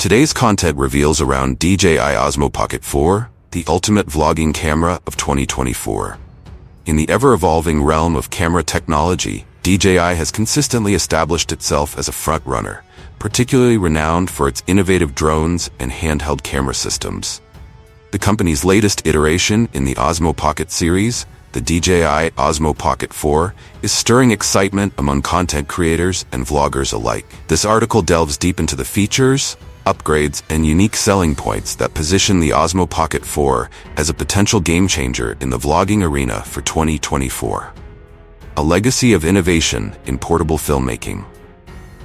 Today's content reveals around DJI OSMO Pocket 4, the ultimate vlogging camera of 2024. In the ever-evolving realm of camera technology, DJI has consistently established itself as a front-runner, particularly renowned for its innovative drones and handheld camera systems. The company's latest iteration in the OSMO Pocket series, the DJI OSMO Pocket 4, is stirring excitement among content creators and vloggers alike. This article delves deep into the features, upgrades, and unique selling points that position the OSMO Pocket 4 as a potential game-changer in the vlogging arena for 2024. A legacy of innovation in portable filmmaking.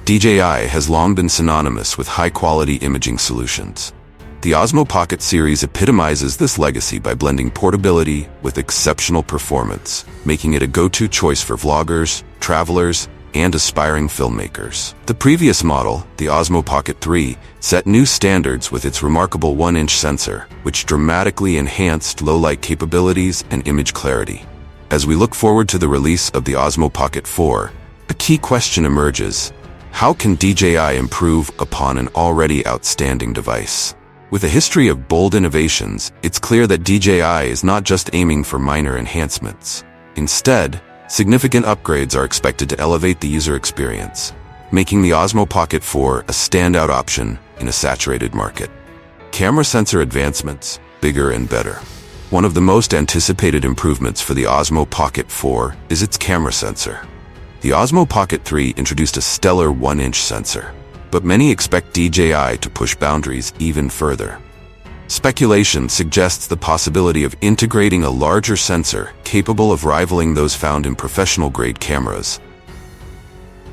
DJI has long been synonymous with high-quality imaging solutions. The OSMO Pocket series epitomizes this legacy by blending portability with exceptional performance, making it a go-to choice for vloggers, travelers, and aspiring filmmakers. The previous model, the OSMO Pocket 3, set new standards with its remarkable 1-inch sensor, which dramatically enhanced low-light capabilities and image clarity. As we look forward to the release of the OSMO Pocket 4, a key question emerges: how can DJI improve upon an already outstanding device? With a history of bold innovations, it's clear that DJI is not just aiming for minor enhancements. Instead, significant upgrades are expected to elevate the user experience, making the OSMO Pocket 4 a standout option in a saturated market. Camera sensor advancements, bigger and better. One of the most anticipated improvements for the OSMO Pocket 4 is its camera sensor. The OSMO Pocket 3 introduced a stellar 1-inch sensor, but many expect DJI to push boundaries even further. Speculation suggests the possibility of integrating a larger sensor capable of rivaling those found in professional-grade cameras.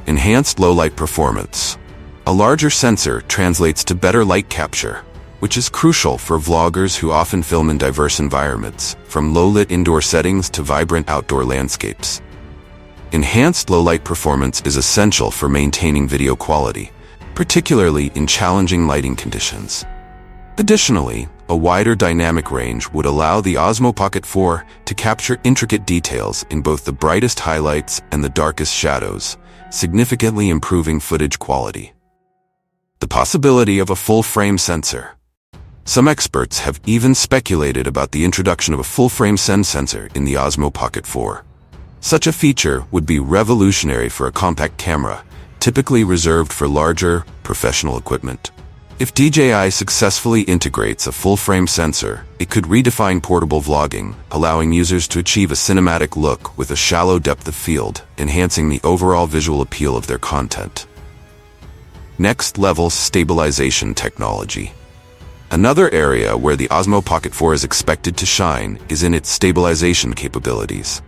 Enhanced low-light performance. A larger sensor translates to better light capture, which is crucial for vloggers who often film in diverse environments, from low-lit indoor settings to vibrant outdoor landscapes. Enhanced low-light performance is essential for maintaining video quality, particularly in challenging lighting conditions. Additionally, a wider dynamic range would allow the OSMO Pocket 4 to capture intricate details in both the brightest highlights and the darkest shadows, significantly improving footage quality. The possibility of a full-frame sensor. Some experts have even speculated about the introduction of a full-frame sensor in the OSMO Pocket 4. Such a feature would be revolutionary for a compact camera, typically reserved for larger, professional equipment. If DJI successfully integrates a full-frame sensor, it could redefine portable vlogging, allowing users to achieve a cinematic look with a shallow depth of field, enhancing the overall visual appeal of their content. Next-level stabilization technology. Another area where the OSMO Pocket 4 is expected to shine is in its stabilization capabilities.